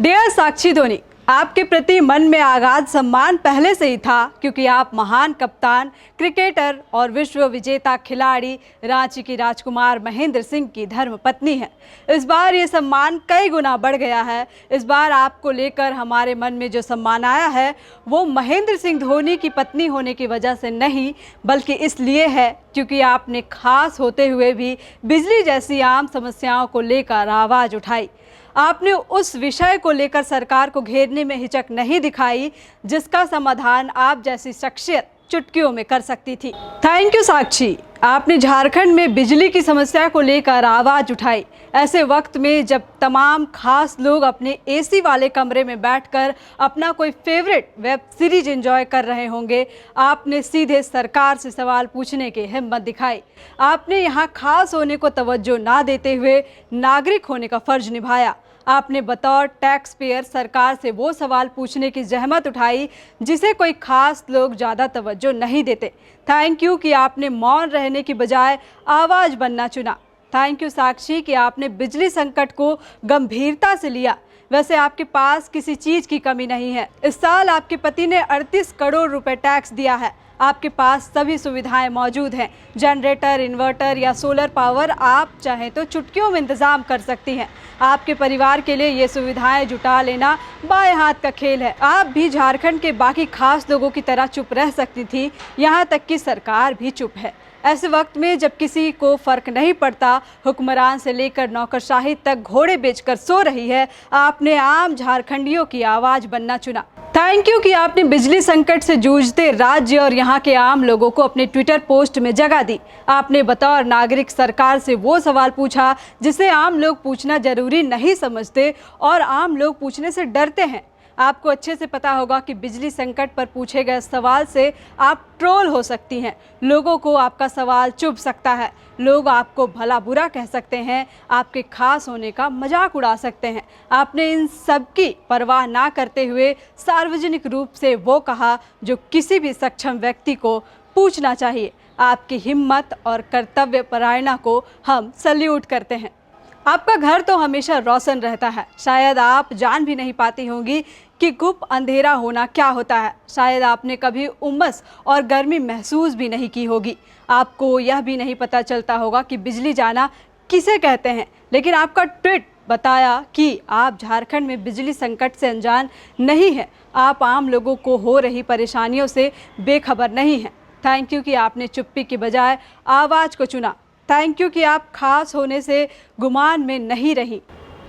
Dear साक्षी धोनी, आपके प्रति मन में आगाध सम्मान पहले से ही था क्योंकि आप महान कप्तान, क्रिकेटर और विश्व विजेता खिलाड़ी रांची की राजकुमार महेंद्र सिंह की धर्मपत्नी हैं। इस बार ये सम्मान कई गुना बढ़ गया है। इस बार आपको लेकर हमारे मन में जो सम्मान आया है वो महेंद्र सिंह धोनी की पत्नी होने की वजह से नहीं, बल्कि इसलिए है क्योंकि आपने खास होते हुए भी बिजली जैसी आम समस्याओं को लेकर आवाज़ उठाई। आपने उस विषय को लेकर सरकार को घेरने में हिचक नहीं दिखाई जिसका समाधान आप जैसी शख्सियत चुटकियों में कर सकती थी। थैंक यू साक्षी, आपने झारखंड में बिजली की समस्या को लेकर आवाज़ उठाई। ऐसे वक्त में जब तमाम खास लोग अपने एसी वाले कमरे में बैठकर अपना कोई फेवरेट वेब सीरीज एंजॉय कर रहे होंगे, आपने सीधे सरकार से सवाल पूछने की हिम्मत दिखाई। आपने यहाँ खास होने को तवज्जो ना देते हुए नागरिक होने का फर्ज निभाया। आपने बतौर टैक्स पेयर सरकार से वो सवाल पूछने की जहमत उठाई जिसे कोई खास लोग ज़्यादा तवज्जो नहीं देते। थैंक यू कि आपने मौन रहने की बजाय आवाज़ बनना चुना। थैंक यू साक्षी कि आपने बिजली संकट को गंभीरता से लिया। वैसे आपके पास किसी चीज़ की कमी नहीं है। इस साल आपके पति ने 38 करोड़ रुपए टैक्स दिया है। आपके पास सभी सुविधाएं मौजूद हैं। जनरेटर, इन्वर्टर या सोलर पावर आप चाहें तो चुटकियों में इंतज़ाम कर सकती हैं। आपके परिवार के लिए ये सुविधाएं जुटा लेना बाएं हाथ का खेल है। आप भी झारखंड के बाकी खास लोगों की तरह चुप रह सकती थी, यहाँ तक कि सरकार भी चुप है। ऐसे वक्त में जब किसी को फर्क नहीं पड़ता, हुक्मरान से लेकर नौकरशाही तक घोड़े बेचकर सो रही है, आपने आम झारखंडियों की आवाज़ बनना चुना। थैंक यू कि आपने बिजली संकट से जूझते राज्य और यहाँ के आम लोगों को अपने ट्विटर पोस्ट में जगह दी। आपने बतौर नागरिक सरकार से वो सवाल पूछा जिसे आम लोग पूछना जरूरी नहीं समझते और आम लोग पूछने से डरते हैं। आपको अच्छे से पता होगा कि बिजली संकट पर पूछे गए सवाल से आप ट्रोल हो सकती हैं। लोगों को आपका सवाल चुभ सकता है। लोग आपको भला बुरा कह सकते हैं, आपके खास होने का मजाक उड़ा सकते हैं। आपने इन सब की परवाह ना करते हुए सार्वजनिक रूप से वो कहा जो किसी भी सक्षम व्यक्ति को पूछना चाहिए। आपकी हिम्मत और कर्तव्य परायणता को हम सल्यूट करते हैं। आपका घर तो हमेशा रोशन रहता है। शायद आप जान भी नहीं पाती होंगी कि गुप्त अंधेरा होना क्या होता है। शायद आपने कभी उमस और गर्मी महसूस भी नहीं की होगी। आपको यह भी नहीं पता चलता होगा कि बिजली जाना किसे कहते हैं। लेकिन आपका ट्वीट बताया कि आप झारखंड में बिजली संकट से अनजान नहीं हैं। आप आम लोगों को हो रही परेशानियों से बेखबर नहीं हैं। थैंक यू कि आपने चुप्पी की बजाय आवाज़ को चुना। थैंक यू कि आप खास होने से गुमान में नहीं रही।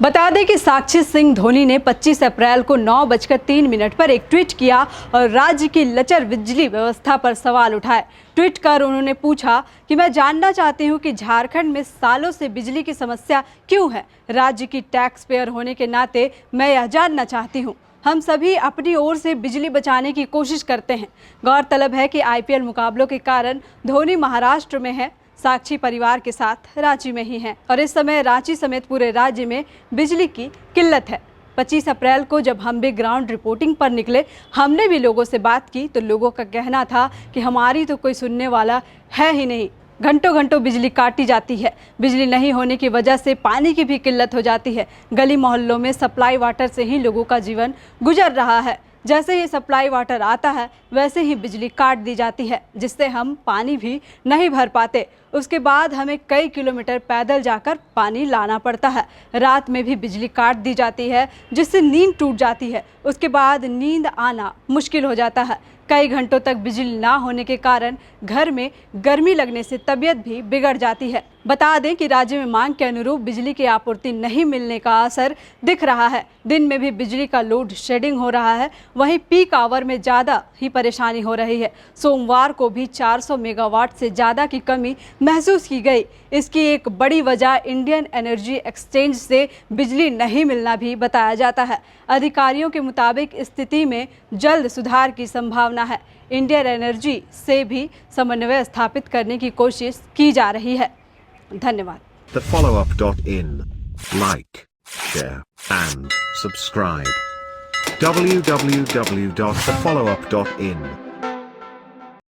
बता दें कि साक्षी सिंह धोनी ने 25 अप्रैल को 9:03 पर एक ट्वीट किया और राज्य की लचर बिजली व्यवस्था पर सवाल उठाए। ट्वीट कर उन्होंने पूछा कि मैं जानना चाहती हूं कि झारखंड में सालों से बिजली की समस्या क्यों है। राज्य की टैक्स पेयर होने के नाते मैं यह जानना चाहती हूं। हम सभी अपनी ओर से बिजली बचाने की कोशिश करते हैं। गौरतलब है कि IPL मुकाबलों के कारण धोनी महाराष्ट्र में है, साक्षी परिवार के साथ रांची में ही हैं और इस समय रांची समेत पूरे राज्य में बिजली की किल्लत है। 25 अप्रैल को जब हम भी ग्राउंड रिपोर्टिंग पर निकले, हमने भी लोगों से बात की तो लोगों का कहना था कि हमारी तो कोई सुनने वाला है ही नहीं। घंटों घंटों बिजली काटी जाती है। बिजली नहीं होने की वजह से पानी की भी किल्लत हो जाती है। गली मोहल्लों में सप्लाई वाटर से ही लोगों का जीवन गुजर रहा है। जैसे ही सप्लाई वाटर आता है वैसे ही बिजली काट दी जाती है, जिससे हम पानी भी नहीं भर पाते। उसके बाद हमें कई किलोमीटर पैदल जाकर पानी लाना पड़ता है। रात में भी बिजली काट दी जाती है जिससे नींद टूट जाती है। उसके बाद नींद आना मुश्किल हो जाता है। कई घंटों तक बिजली ना होने के कारण घर में गर्मी लगने से तबीयत भी बिगड़ जाती है। बता दें कि राज्य में मांग के अनुरूप बिजली की आपूर्ति नहीं मिलने का असर दिख रहा है। दिन में भी बिजली का लोड शेडिंग हो रहा है, वहीं पीक आवर में ज़्यादा ही परेशानी हो रही है। सोमवार को भी 400 मेगावाट से ज़्यादा की कमी महसूस की गई। इसकी एक बड़ी वजह इंडियन एनर्जी एक्सचेंज से बिजली नहीं मिलना भी बताया जाता है। अधिकारियों के मुताबिक स्थिति में जल्द सुधार की संभावना है। इंडियन एनर्जी से भी समन्वय स्थापित करने की कोशिश की जा रही है। धन्यवाद। TheFollowUp.in. Like, share, and subscribe. www.thefollowup.in